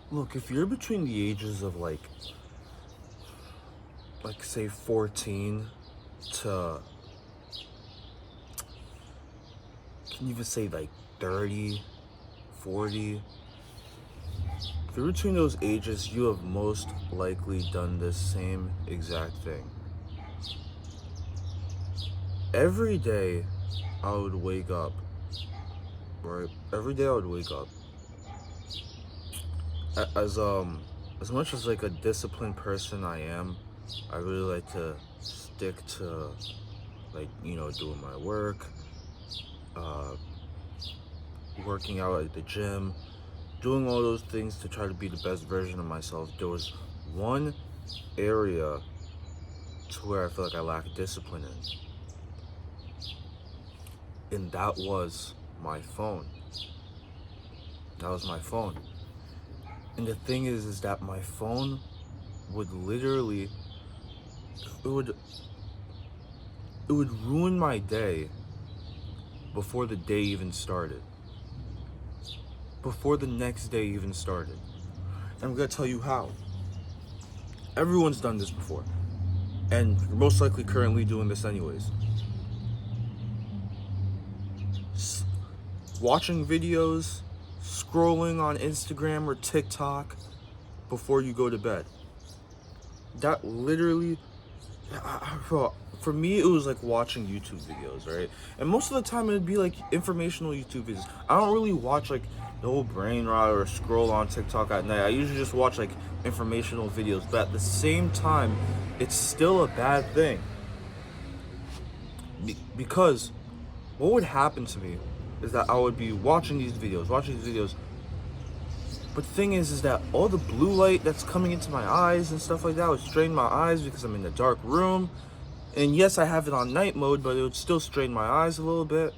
Look, if you're between the ages of say 14 to, can you even say like 30, 40, if you're between those ages, you have most likely done the same exact thing. Every day I would wake up, right? Every day I would wake up. As much as like a disciplined person I am, I really like to stick to doing my work, uh, working out at the gym, doing all those things to try to be the best version of myself. There was one area to where I feel like I lack discipline in, and that was my phone. That was my phone. And the thing is that my phone would literally, it would it would ruin my day before the day even started. Before the next day even started. And I'm gonna tell you how. Everyone's done this before. And you're most likely currently doing this anyways. Watching videos, scrolling on Instagram or TikTok before you go to bed. That literally, for me, it was like watching YouTube videos, right? And most of the time, it'd be like informational YouTube videos. I don't really watch like the whole brain rot or scroll on TikTok at night. I usually just watch like informational videos, but at the same time, it's still a bad thing. Because what would happen to me is that I would be watching these videos, but the thing is that all the blue light that's coming into my eyes and stuff like that would strain my eyes because I'm in a dark room. And yes, I have it on night mode, but it would still strain my eyes a little bit.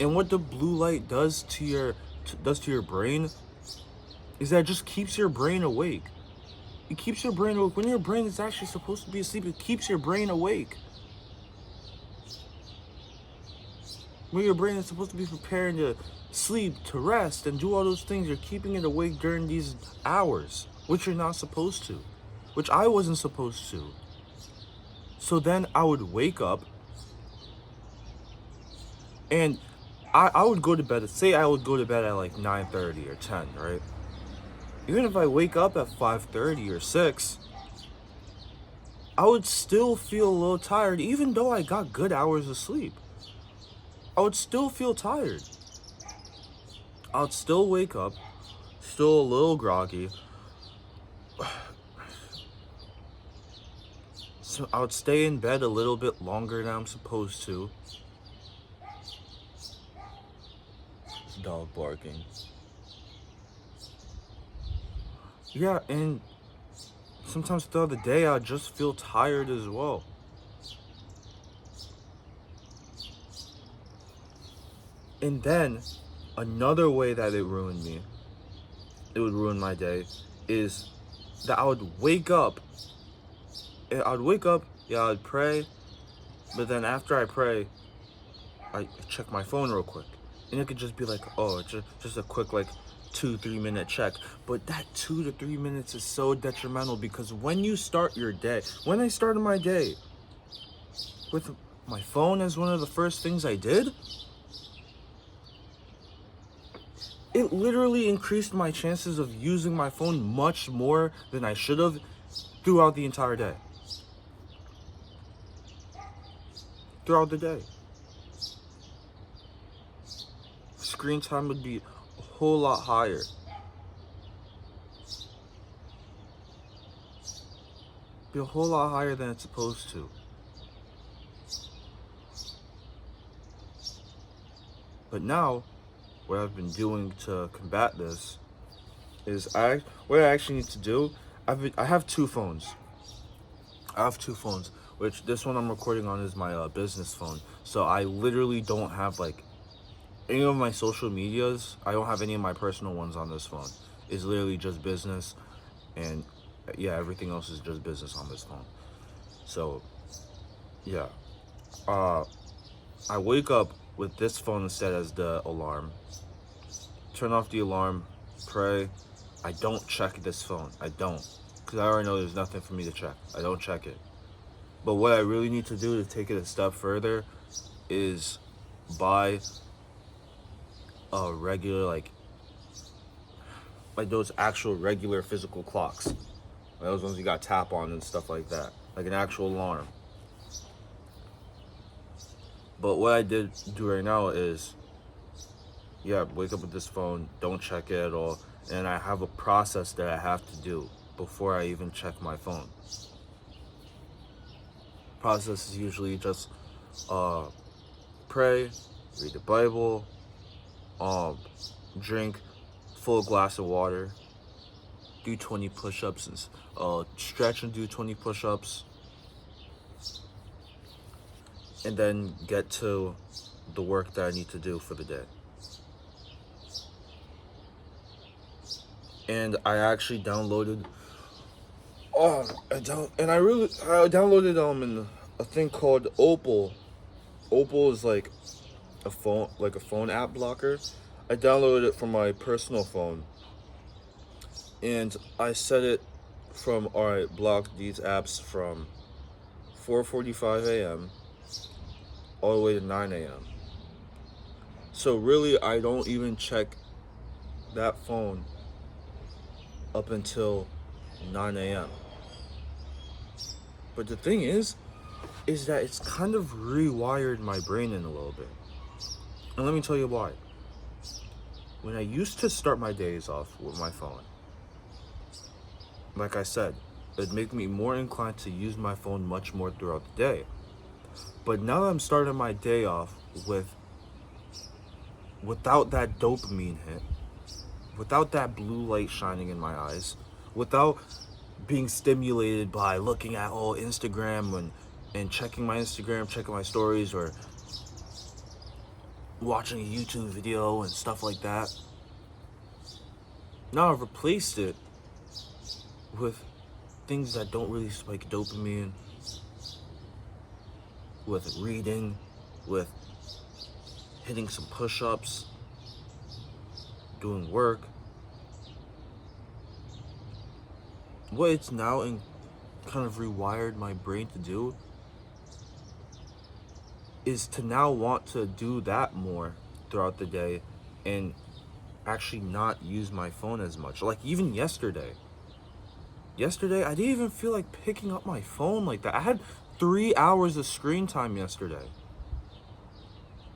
And what the blue light does to your brain is that it just keeps your brain awake. It keeps your brain awake. When your brain is actually supposed to be asleep, it keeps your brain awake. When your brain is supposed to be preparing to sleep, to rest, and do all those things, you're keeping it awake during these hours, which you're not supposed to, which I wasn't supposed to. So then I would wake up and I would go to bed. Say I would go to bed at like 9:30 or 10, right? Even if I wake up at 5:30 or 6, I would still feel a little tired, even though I got good hours of sleep. I would still feel tired. I would still wake up, still a little groggy. So I would stay in bed a little bit longer than I'm supposed to. This dog barking. Yeah, and sometimes throughout the day, I just feel tired as well. And then another way that it ruined me, it would ruin my day, is that I would wake up. Yeah, I'd pray, but then after I pray, I check my phone real quick. And it could just be like, oh, just a quick like 2-3 minute check. But that 2 to 3 minutes is so detrimental because when you start your day, when I started my day with my phone as one of the first things I did, it literally increased my chances of using my phone much more than I should have throughout the entire day. Throughout the day. Screen time would be a whole lot higher. Be a whole lot higher than it's supposed to. But now, what I've been doing to combat this is what I actually need to do. I have two phones. Which this one I'm recording on is my business phone. So I literally don't have like any of my social medias. I don't have any of my personal ones on this phone. It's literally just business, and yeah, everything else is just business on this phone. So yeah, I wake up with this phone instead as the alarm. Turn off the alarm, pray. I don't check this phone. I don't. Because I already know there's nothing for me to check. I don't check it. But what I really need to do to take it a step further is buy a regular, like those actual regular physical clocks. Like those ones you got tap on and stuff like that. Like an actual alarm. But what I did do right now is, wake up with this phone, don't check it at all, and I have a process that I have to do before I even check my phone. Process is usually just pray, read the Bible, drink full glass of water, do 20 push-ups, and stretch and do 20 push-ups, and then get to the work that I need to do for the day. And I actually downloaded I downloaded in a thing called Opal. Opal is like a phone app blocker. I downloaded it from my personal phone, and I set it from block these apps from 4:45 a.m. all the way to 9 a.m. So really, I don't even check that phone up until 9 a.m. But the thing is that it's kind of rewired my brain in a little bit. And let me tell you why. When I used to start my days off with my phone, like I said, it'd make me more inclined to use my phone much more throughout the day. But now that I'm starting my day off without that dopamine hit, without that blue light shining in my eyes, without being stimulated by looking at Instagram and checking my Instagram, checking my stories, or watching a YouTube video and stuff like that. Now I've replaced it with things that don't really spike dopamine, with reading, with hitting some push-ups, doing work. What it's now kind of rewired my brain to do is to now want to do that more throughout the day and actually not use my phone as much. Like even yesterday, I didn't even feel like picking up my phone like that. I had 3 hours of screen time yesterday.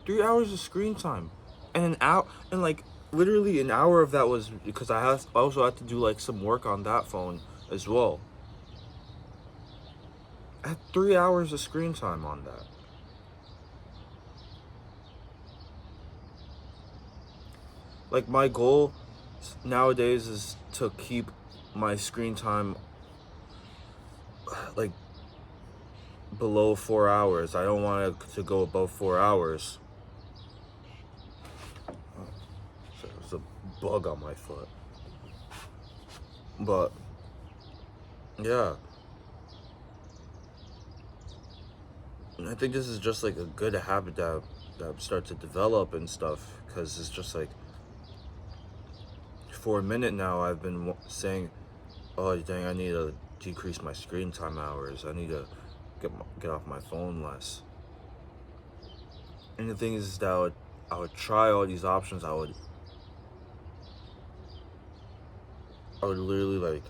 3 hours of screen time. And an hour, and like literally an hour of that was because I also had to do like some work on that phone as well. I had 3 hours of screen time on that. Like my goal nowadays is to keep my screen time like below 4 hours. I don't want it to go above 4 hours. There's a bug on my foot. But yeah, and I think this is just like a good habit that I'm starting to develop and stuff, because it's just like for a minute now I've been saying, oh dang, I need to decrease my screen time hours. I need to get off my phone less. And the thing is that I would try all these options. I would literally like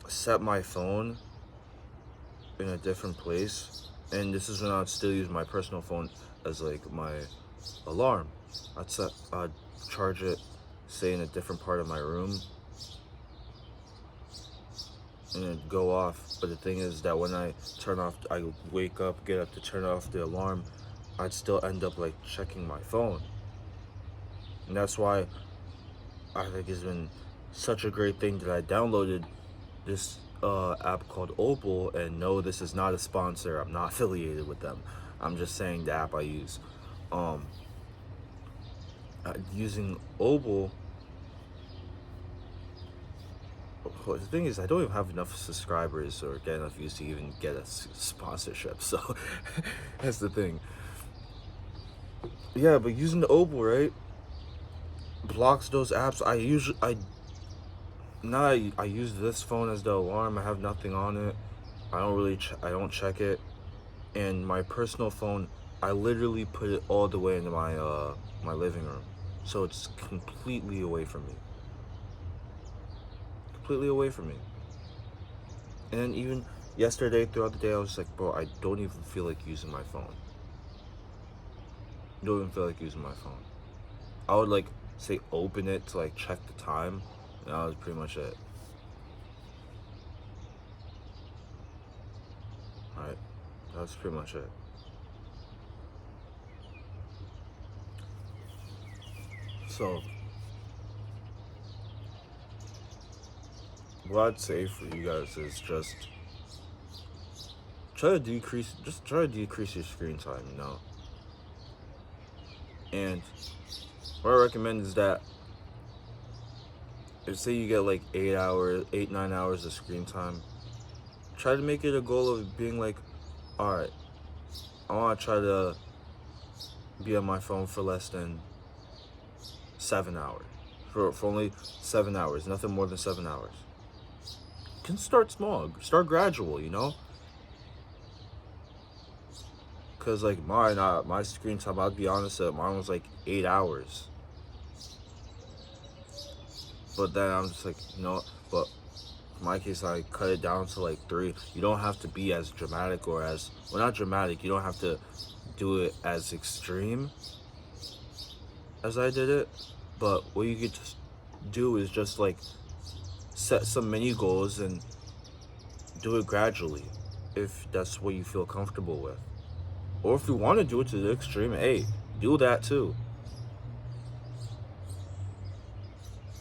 set my phone in a different place, and this is when I'd still use my personal phone as like my alarm. I'd charge it, say, in a different part of my room, and it'd go off. But the thing is that when I wake up, get up to turn off the alarm, I'd still end up like checking my phone. And that's why I think it's been such a great thing that I downloaded this app called Opal. And no, this is not a sponsor. I'm not affiliated with them. I'm just saying the app I use. Using Opal. The thing is, I don't even have enough subscribers or get enough views to even get a sponsorship. So that's the thing. Yeah, but using the Opal, right? blocks those apps. I use this phone as the alarm. I have nothing on it. I don't check it. And my personal phone, I literally put it all the way into my living room. So it's completely away from me. Completely away from me. And then even yesterday throughout the day I was like, bro, I don't even feel like using my phone. Don't even feel like using my phone. I would like say open it to like check the time, and that was pretty much it. Alright. That's pretty much it. So what I'd say for you guys is just try to decrease your screen time, you know. And what I recommend is that if say you get like 8, 9 hours of screen time, try to make it a goal of being like, all right, I want to try to be on my phone for less than 7 hours, for only 7 hours, nothing more than 7 hours. You can start small, start gradual, you know. Cause like my screen time, I'll be honest, mine was like 8 hours. But then I'm just like, you know, but in my case, I cut it down to like 3. You don't have to be as dramatic or as, well, not dramatic. You don't have to do it as extreme as I did it. But what you could just do is just like set some mini goals and do it gradually, if that's what you feel comfortable with. Or if you want to do it to the extreme, hey, do that too.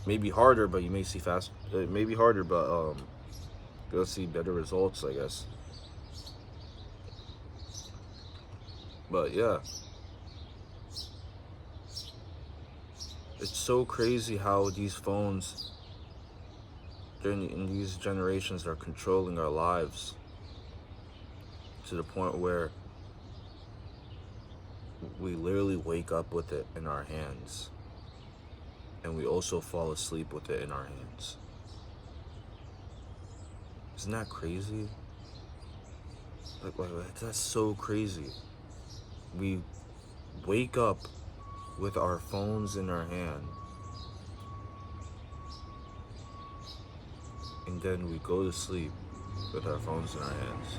Maybe harder, but you may see fast. It may be harder, but you'll see better results, I guess. But yeah, it's so crazy how these phones in these generations are controlling our lives to the point where we literally wake up with it in our hands, and we also fall asleep with it in our hands. Isn't that crazy? Like that's so crazy. We wake up with our phones in our hand, and then we go to sleep with our phones in our hands.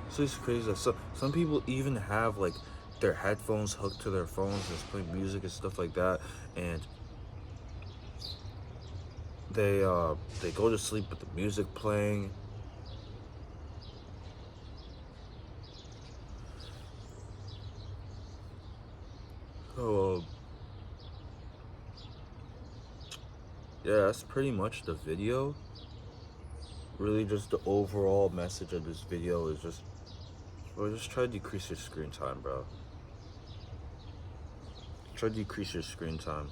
So it's crazy that some people even have like their headphones hooked to their phones and playing music and stuff like that, and they go to sleep with the music playing. So yeah, that's pretty much the video. Really, just the overall message of this video is just, well, just try to decrease your screen time, bro. Try to decrease your screen time.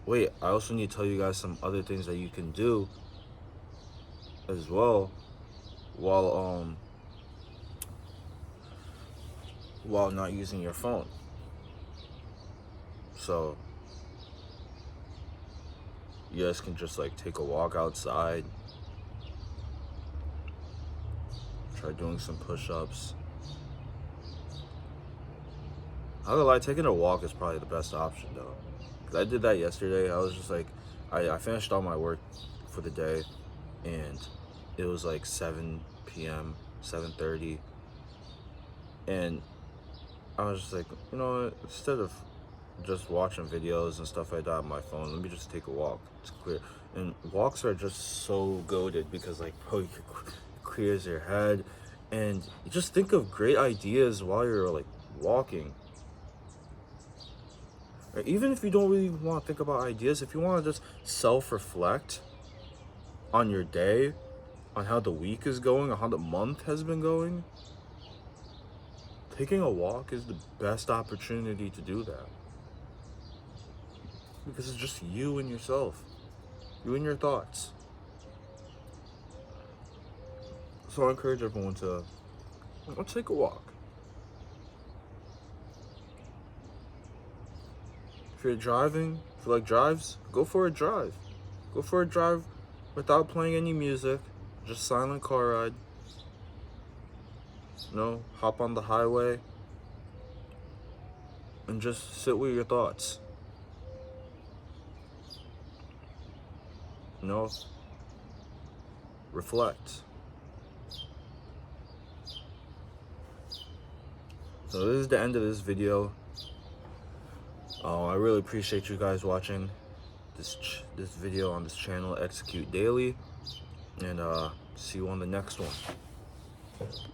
Wait, I also need to tell you guys some other things that you can do as well while not using your phone. So you guys can just like take a walk outside, try doing some push-ups. I'm not gonna lie, taking a walk is probably the best option though. Cause I did that yesterday. I was just like, I finished all my work for the day, and it was like 7 p.m., 7:30, and I was just like, you know what, instead of just watching videos and stuff like that on my phone, let me just take a walk. It's clear. And walks are just so goated because like, bro, it clears your head, and you just think of great ideas while you're like walking. Or even if you don't really want to think about ideas, if you want to just self-reflect on your day, on how the week is going, on how the month has been going, taking a walk is the best opportunity to do that. Because it's just you and yourself, you and your thoughts. So I encourage everyone to take a walk. If you're driving, if you like drives, go for a drive. Go for a drive without playing any music, just silent car ride. You know, hop on the highway and just sit with your thoughts. You know, reflect. So this is the end of this video. I really appreciate you guys watching this video on this channel, Execute Daily, and see you on the next one.